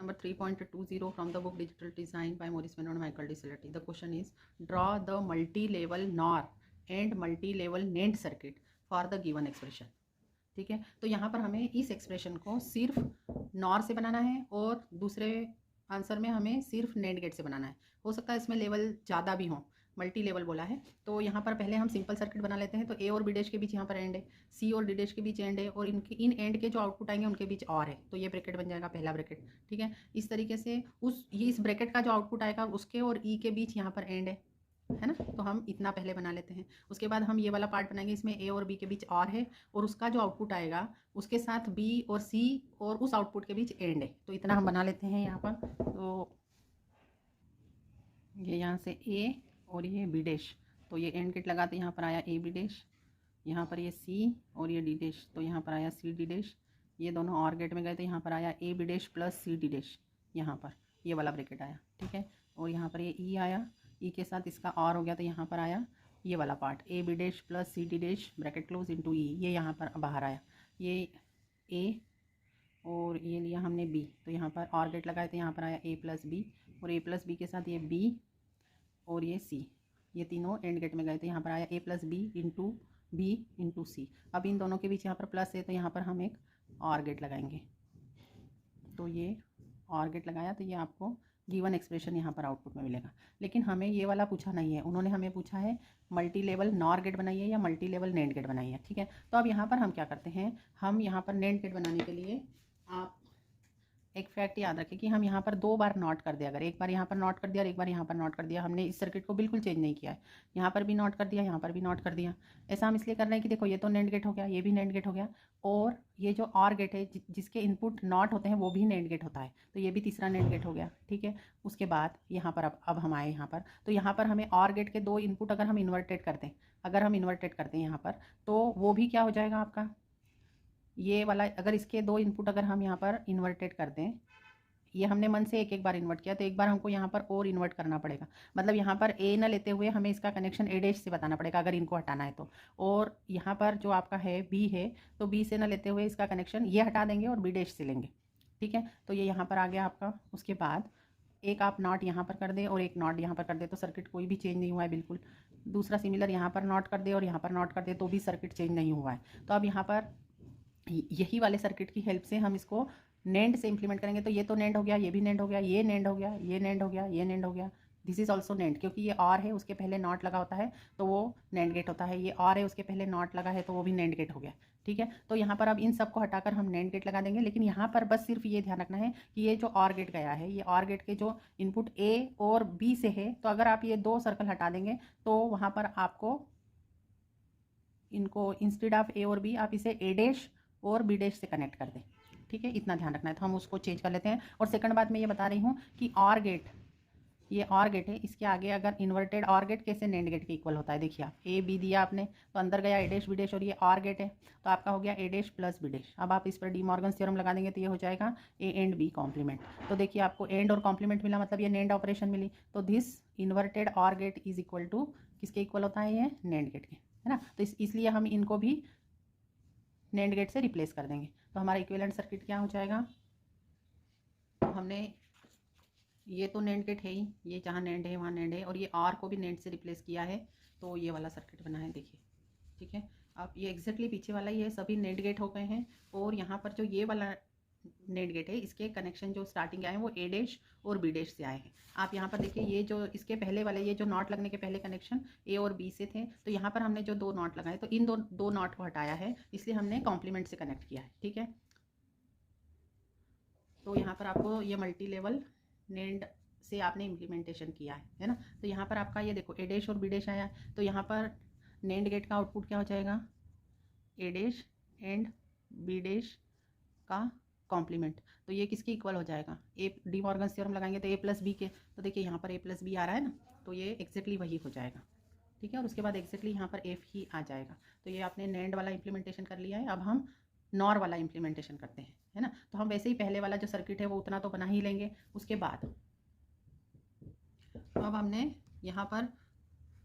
number 3.20 from the book Digital Design by Maurice Menard and Michael DeSalati. The question is, draw the multi-level NOR and multi-level NAND circuit for the given expression. ठीक है, तो यहाँ पर हमें इस expression को सिर्फ NOR से बनाना है और दूसरे आंसर में हमें सिर्फ NAND गेट से बनाना है। हो सकता है इसमें लेवल ज़्यादा भी हो, मल्टी लेवल बोला है। तो यहाँ पर पहले हम सिंपल सर्किट बना लेते हैं। तो ए और बी डैश के बीच यहाँ पर एंड है, सी और डी डैश के बीच एंड है, और इन एंड के जो आउटपुट आएंगे उनके बीच और है, तो ये ब्रैकेट बन जाएगा पहला ब्रैकेट। ठीक है, इस तरीके से इस ब्रैकेट का जो आउटपुट आएगा उसके और ई के बीच यहाँ पर एंड है ना। तो हम इतना पहले बना लेते हैं। उसके बाद हम ये वाला पार्ट बनाएंगे, इसमें ए और बी के बीच और है, और उसका जो आउटपुट आएगा उसके साथ बी और सी और उस आउटपुट के बीच एंड है। तो इतना हम बना लेते हैं यहाँ पर। तो ये यहाँ से ए और ये बी डैश, तो ये एंड गेट लगाते यहाँ पर आया ए बी डैश, यहाँ पर ये सी और ये डी डैश, तो यहाँ पर आया सी डी डैश। ये दोनों और गेट में गए तो यहाँ पर आया A B dash plus C D dash, यहाँ पर ये वाला ब्रैकेट आया। ठीक है, और यहाँ पर ये ई आया, ई के साथ इसका और हो गया, तो यहाँ पर आया ये वाला part a B dash plus C D dash bracket close into e, ये यहाँ पर बाहर आया। ये ए और ये लिया हमने बी, तो यहाँ पर और गेट लगाए तो यहाँ पर आया ए प्लस बी, और ए प्लस बी के साथ ये बी और ये सी, ये तीनों एंड गेट में गए तो यहाँ पर आया a plus b into b into c. अब इन दोनों के बीच यहाँ पर प्लस है, तो यहाँ पर हम एक और गेट लगाएंगे। तो ये और गेट लगाया तो ये आपको गिवन एक्सप्रेशन यहाँ पर आउटपुट में मिलेगा। लेकिन हमें ये वाला पूछा नहीं है, उन्होंने हमें पूछा है मल्टी लेवल नॉर गेट बनाइए या मल्टी लेवल नैंड गेट बनाइए। ठीक है, तो अब यहाँ पर हम क्या करते हैं, हम यहाँ पर नैंड गेट बनाने के लिए आप एक फैक्ट याद रखें कि हम यहाँ पर दो बार नॉट कर दिया, अगर एक बार यहाँ पर नॉट कर दिया और एक बार यहाँ पर नॉट कर दिया, हमने इस सर्किट को बिल्कुल चेंज नहीं किया है। यहाँ पर भी नॉट कर दिया, यहाँ पर भी नॉट कर दिया। ऐसा हम इसलिए कर रहे हैं कि देखो ये तो नैंड गेट हो गया, ये भी नैंड गेट हो गया, और ये जो और गेट है जिसके इनपुट नॉट होते हैं वो भी नैंड गेट होता है, तो ये भी तीसरा नैंड गेट हो गया। ठीक है, उसके बाद यहाँ पर अब हम आए यहाँ पर, तो यहाँ पर हमें और गेट के दो इनपुट अगर हम इन्वर्टेड करते हैं, यहाँ पर, तो वो भी क्या हो जाएगा आपका, ये वाला अगर इसके दो इनपुट अगर हम यहाँ पर इन्वर्टेड कर दें, ये हमने मन से एक एक बार इन्वर्ट किया, तो एक बार हमको यहाँ पर और इन्वर्ट करना पड़ेगा। मतलब यहाँ पर ए न लेते हुए हमें इसका कनेक्शन ए डैश से बताना पड़ेगा अगर इनको हटाना है तो, और यहाँ पर जो आपका है बी है, तो बी से न लेते हुए इसका कनेक्शन ये हटा देंगे और बी डैश से लेंगे। ठीक है, तो ये यहाँ पर आ गया आपका। उसके बाद एक आप नॉट यहाँ पर कर दे और एक नॉट यहाँ पर कर दे, तो सर्किट कोई भी चेंज नहीं हुआ है बिल्कुल। दूसरा सिमिलर यहाँ पर नॉट कर दे और यहाँ पर नॉट कर दे, तो भी सर्किट चेंज नहीं हुआ है। तो अब यहाँ पर यही वाले सर्किट की हेल्प से हम इसको नैंड से इंप्लीमेंट करेंगे। तो ये तो नैंड हो गया, ये भी नैंड हो गया, ये नैंड हो गया, ये नैंड हो गया, ये नैंड हो गया, दिस इज ऑल्सो नैंड, क्योंकि ये और है उसके पहले नॉट लगा होता है तो वो नैंड गेट होता है, ये और है उसके पहले नॉट लगा है तो वो भी नैंड गेट हो गया। ठीक है, तो यहाँ पर अब इन सब को हटाकर हम नैंड गेट लगा देंगे। लेकिन यहाँ पर बस सिर्फ ये ध्यान रखना है कि ये जो और गेट गया है, ये और गेट के जो इनपुट ए और बी से है, तो अगर आप ये दो सर्कल हटा देंगे तो वहाँ पर आपको इनको इंस्टेड ऑफ ए और बी आप इसे ए डैश और बी डैश से कनेक्ट कर दें। ठीक है, इतना ध्यान रखना है। तो हम उसको चेंज कर लेते हैं। और सेकंड बात मैं ये बता रही हूँ कि और गेट, ये और गेट है, इसके आगे अगर इन्वर्टेड और गेट कैसे नैंड गेट के इक्वल होता है, देखिए आप ए बी दिया आपने तो अंदर गया ए डैश बी डैश और ये और गेट है, तो आपका हो गया ए डैश प्लस बी डैश। अब आप इस पर डी मॉर्गन्स थ्योरम लगा देंगे तो ये हो जाएगा ए एंड बी कॉम्प्लीमेंट। तो देखिए आपको एंड और कॉम्प्लीमेंट मिला, मतलब ये नैंड ऑपरेशन मिली। तो दिस इन्वर्टेड और गेट इज इक्वल टू किसके इक्वल होता है, ये नैंड गेट के, है ना। तो इसलिए हम इनको भी नैंड गेट से रिप्लेस कर देंगे। तो हमारा इक्विवेलेंट सर्किट क्या हो जाएगा, तो हमने ये तो नैंड गेट है ही, ये जहाँ नैंड है वहाँ नैंड है, और ये आर को भी नैंड से रिप्लेस किया है, तो ये वाला सर्किट बना है देखिए। ठीक है, अब ये एग्जैक्टली पीछे वाला ही है, सभी नैंड गेट हो गए हैं। और यहाँ पर जो ये वाला नैंड गेट है, इसके कनेक्शन जो स्टार्टिंग आए हैं वो ए डैश और बी डैश से आए हैं। आप यहाँ पर देखिए, ये जो इसके पहले वाले, ये जो नॉट लगने के पहले कनेक्शन ए और बी से थे, तो यहाँ पर हमने जो दो नॉट लगाए तो इन दो नॉट को हटाया है, इसलिए हमने कॉम्प्लीमेंट से कनेक्ट किया है। ठीक है, तो यहाँ पर आपको ये मल्टी लेवल नैंड से आपने इम्प्लीमेंटेशन किया है ना। तो यहाँ पर आपका ये देखो ए डैश और बी डैश आया, तो यहाँ पर नैंड गेट का आउटपुट क्या हो जाएगा, ए डैश एंड बी डैश का कॉम्प्लीमेंट। तो ये किसके इक्वल हो जाएगा, ए डी मॉर्गन्स थ्योरम लगाएंगे तो ए प्लस बी के, तो देखिए यहाँ पर ए प्लस बी आ रहा है ना, तो ये एक्जैक्टली वही हो जाएगा। ठीक है, और उसके बाद एक्जैक्टली यहाँ पर एफ ही आ जाएगा। तो ये आपने नैंड वाला इम्प्लीमेंटेशन कर लिया है। अब हम नॉर वाला इम्प्लीमेंटेशन करते हैं, है ना। तो हम वैसे ही पहले वाला जो सर्किट है वो उतना तो बना ही लेंगे। उसके बाद अब हमने यहाँ पर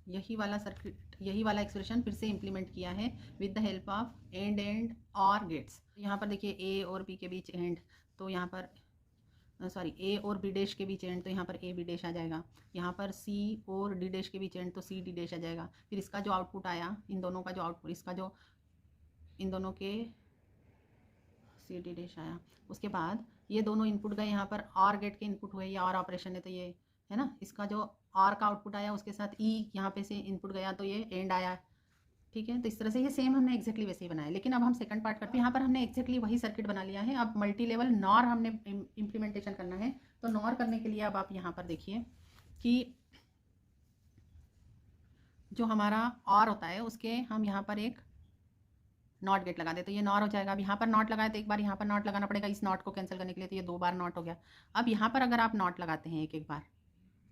यही वाला सर्किट, यही वाला एक्सप्रेशन फिर से इम्प्लीमेंट किया है with the help of and और गेट्स। यहाँ पर देखिए ए और बी के बीच एंड, तो यहाँ पर सॉरी ए और बी डैश के बीच एंड, तो यहाँ पर ए बी डैश आ जाएगा। यहाँ पर सी और डी डैश के बीच एंड, तो सी डी डैश आ जाएगा। फिर इसका जो आउटपुट आया, इन दोनों का जो आउटपुट, इसका जो इन दोनों के सी डी डैश आया। उसके बाद ये दोनों इनपुट गए यहाँ पर, और गेट के इनपुट हुए, ये और ऑपरेशन है तो ये है ना, इसका जो और का आउटपुट आया उसके साथ ई यहाँ पे से इनपुट गया तो ये एंड आया। ठीक है, तो इस तरह से ये सेम हमने एक्जैक्टली वैसे ही बनाया। लेकिन अब हम सेकंड पार्ट करते हैं। यहाँ पर हमने एक्जैक्टली वही सर्किट बना लिया है। अब मल्टी लेवल नॉर हमने इम्प्लीमेंटेशन करना है। तो नॉर करने के लिए अब आप यहाँ पर देखिए कि जो हमारा और होता है उसके हम यहाँ पर एक नॉट गेट लगा दे तो ये नॉर हो जाएगा। अब यहाँ पर नॉट लगाए तो एक बार यहाँ पर नॉट लगाना पड़ेगा इस नॉट को कैंसिल करने के लिए, तो ये 2 बार नॉट हो गया। अब यहाँ पर अगर आप नॉट लगाते हैं एक एक बार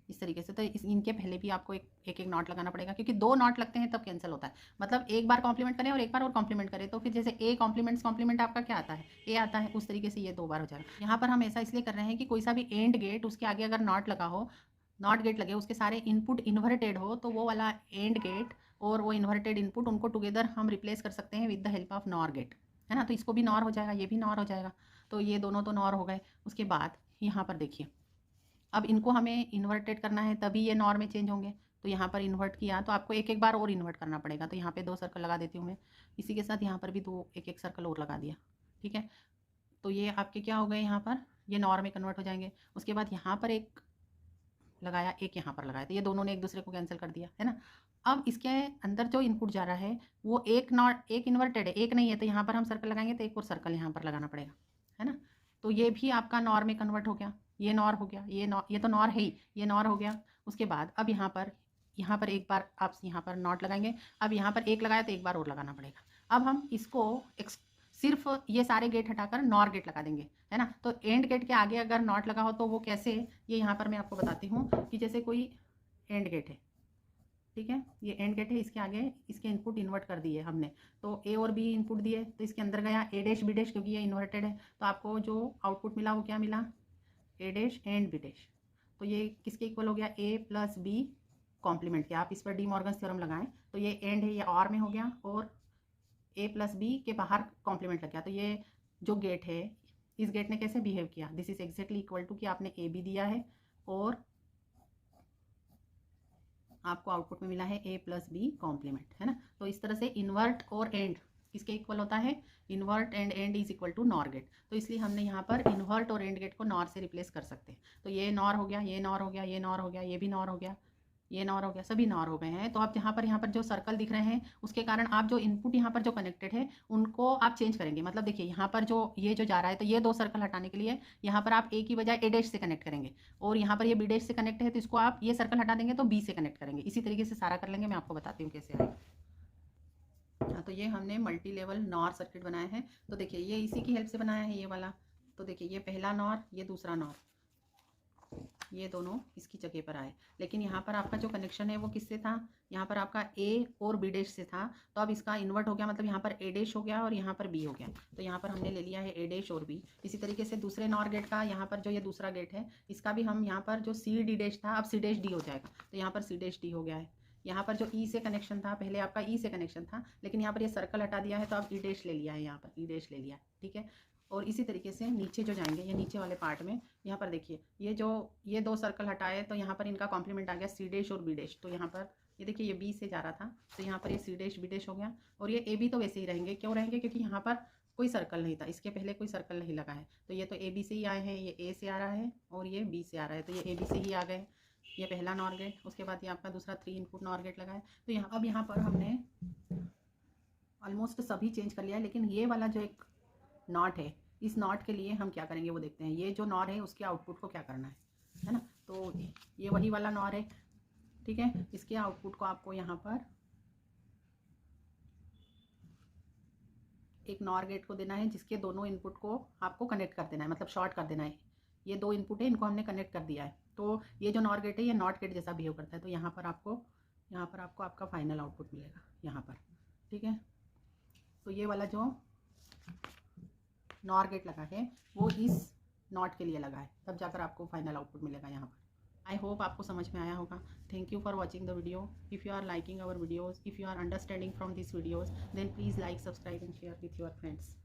इस तरीके से, तो इनके पहले भी आपको एक एक नॉट लगाना पड़ेगा, क्योंकि 2 नॉट लगते हैं तब कैंसिल होता है। मतलब एक बार कॉम्प्लीमेंट करें और एक बार और कॉम्प्लीमेंट करें, तो फिर जैसे ए कॉम्प्लीमेंट आपका क्या आता है, ए आता है, उस तरीके से ये 2 बार हो जाएगा। यहाँ पर हम ऐसा इसलिए कर रहे हैं कि कोई सा भी एंड गेट उसके आगे अगर नॉट लगा हो, नॉट गेट लगे, उसके सारे इनपुट इन्वर्टेड हो, तो वो वाला एंड गेट और वो इन्वर्टेड इनपुट उनको टुगेदर हम रिप्लेस कर सकते हैं with the help of NOR gate, है ना। तो इसको भी नॉर हो जाएगा, ये भी नॉर हो जाएगा, तो ये दोनों तो नॉर हो गए। उसके बाद यहाँ पर देखिए, अब इनको हमें इन्वर्टेड करना है तभी ये नॉर में चेंज होंगे। तो यहाँ पर इन्वर्ट किया तो आपको एक एक बार और इन्वर्ट करना पड़ेगा। तो यहाँ पे 2 सर्कल लगा देती हूँ मैं, इसी के साथ यहाँ पर भी 2 एक एक सर्कल और लगा दिया। ठीक है, तो ये आपके क्या हो गए, यहाँ पर ये नॉर में कन्वर्ट हो जाएंगे। उसके बाद यहाँ पर एक लगाया, एक यहाँ पर लगाया, तो ये दोनों ने एक दूसरे को कैंसिल कर दिया, है ना। अब इसके अंदर जो इनपुट जा रहा है वो एक इन्वर्टेड है, एक नहीं है, तो यहाँ पर हम सर्कल लगाएंगे तो एक और सर्कल यहाँ पर लगाना पड़ेगा, है ना। तो ये भी आपका नॉर में कन्वर्ट हो गया, ये नॉर हो गया, ये तो नॉर है ही, ये नॉर हो गया। उसके बाद अब यहाँ पर एक बार आप यहाँ पर नॉट लगाएंगे। अब यहाँ पर एक लगाया तो एक बार और लगाना पड़ेगा। अब हम इसको सिर्फ ये सारे गेट हटाकर नॉर गेट लगा देंगे, है ना। तो एंड गेट के आगे अगर नॉट लगा हो तो वो कैसे, ये यहाँ पर मैं आपको बताती हूँ कि जैसे कोई एंड गेट है, ठीक है, ये एंड गेट है, इसके आगे इसके इनपुट इन्वर्ट कर दिए हमने, तो ए और बी इनपुट दिए, तो इसके अंदर गया ए डैश बी डैश, क्योंकि ये इन्वर्टेड है, तो आपको जो आउटपुट मिला वो क्या मिला, ए डैश एंड बी डैश। तो ये किसके इक्वल हो गया, ए प्लस बी कॉम्प्लीमेंट के। आप इस पर डी मॉर्गन्स थ्योरम लगाएं तो ये एंड है, ये और में हो गया, और ए प्लस बी के बाहर कॉम्प्लीमेंट लग गया। तो ये जो गेट है, इस गेट ने कैसे बिहेव किया, this is exactly equal to कि आपने ए बी दिया है और आपको आउटपुट में मिला है ए प्लस बी कॉम्प्लीमेंट, है ना। तो इस तरह से इन्वर्ट और एंड किसके इक्वल होता है, invert and AND is equal to NOR gate. तो इसलिए हमने यहाँ पर इन्वर्ट और एंड गेट को नॉर से रिप्लेस कर सकते हैं। तो ये नॉर हो गया, ये नॉर हो गया, ये नॉर हो गया, ये भी नॉर हो गया, ये नॉर हो गया, सभी नॉर हो गए हैं। तो आप यहाँ पर जो सर्कल दिख रहे हैं उसके कारण आप जो इनपुट यहाँ पर जो कनेक्टेड है उनको आप चेंज करेंगे। मतलब देखिए यहाँ पर जो ये जो जा रहा है, तो ये 2 सर्कल हटाने के लिए यहाँ पर आप ए की बजाय ए डैश से कनेक्ट करेंगे, और यहाँ पर ये बी डैश से कनेक्ट है तो इसको आप ये सर्कल हटा देंगे तो बी से कनेक्ट करेंगे। इसी तरीके से सारा कर लेंगे, मैं आपको बताती हूँ कैसे आएगा। हाँ, तो ये हमने मल्टी लेवल नॉर सर्किट बनाया है। तो देखिए ये इसी की हेल्प से बनाया है ये वाला। तो देखिए ये पहला नॉर, ये दूसरा नॉर, ये दोनों इसकी जगह पर आए। लेकिन यहाँ पर आपका जो कनेक्शन है वो किससे था, यहाँ पर आपका ए और बी डैश से था, तो अब इसका इन्वर्ट हो गया, मतलब यहाँ पर ए डैश हो गया और यहाँ पर बी हो गया। तो यहाँ पर हमने ले लिया है ए डैश और बी। इसी तरीके से दूसरे नॉर गेट का, यहाँ पर जो ये दूसरा गेट है इसका भी हम यहाँ पर जो सी डी डैश था अब सी डैश डी हो जाएगा, तो यहाँ पर सी डैश डी हो गया है। यहाँ पर जो ई से कनेक्शन था, पहले आपका ई से कनेक्शन था, लेकिन यहाँ पर ये सर्कल हटा दिया है तो अब ई डैश ले लिया है, यहाँ पर ई डैश ले लिया है, ठीक है। और इसी तरीके से नीचे जो जाएंगे, ये नीचे वाले पार्ट में यहाँ पर देखिए ये 2 सर्कल हटाए तो यहाँ पर इनका कॉम्प्लीमेंट आ गया सी डैश और बी डैश। तो यहाँ पर ये देखिए ये बी से जा रहा था तो यहाँ पर ये सी डैश बी डैश हो गया, और ये ए बी तो वैसे ही रहेंगे। क्यों रहेंगे, क्योंकि यहाँ पर कोई सर्कल नहीं था, इसके पहले कोई सर्कल नहीं लगा है, तो ये तो ए बी से ही आए हैं, ये ए से आ रहा है और ये बी से आ रहा है, तो ये ए बी से ही आ गए। ये पहला नॉर गेट, उसके बाद ये आपका दूसरा 3 इनपुट नॉर गेट लगा है। तो यहाँ पर हमने ऑलमोस्ट सभी चेंज कर लिया है, लेकिन ये वाला जो एक नॉट है, इस नॉट के लिए हम क्या करेंगे वो देखते हैं। ये जो नॉर है उसके आउटपुट को क्या करना है ना। तो ये वही वाला नॉर है, ठीक है। इसके आउटपुट को आपको यहाँ पर एक नॉर गेट को देना है, जिसके दोनों इनपुट को आपको कनेक्ट कर देना है, मतलब शॉर्ट कर देना है। ये 2 इनपुट है, इनको हमने कनेक्ट कर दिया है। तो ये जो नॉर गेट है ये नॉट गेट जैसा बिहेव करता है। तो यहाँ पर आपको आपका फाइनल आउटपुट मिलेगा यहाँ पर, ठीक है। तो ये वाला जो नॉर गेट लगा है वो इस नॉट के लिए लगा है, तब जाकर आपको फाइनल आउटपुट मिलेगा यहाँ पर। आई होप आपको समझ में आया होगा। Thank you for watching the video. If you are liking our videos, if you are understanding from this videos, then please like, subscribe and share with your friends.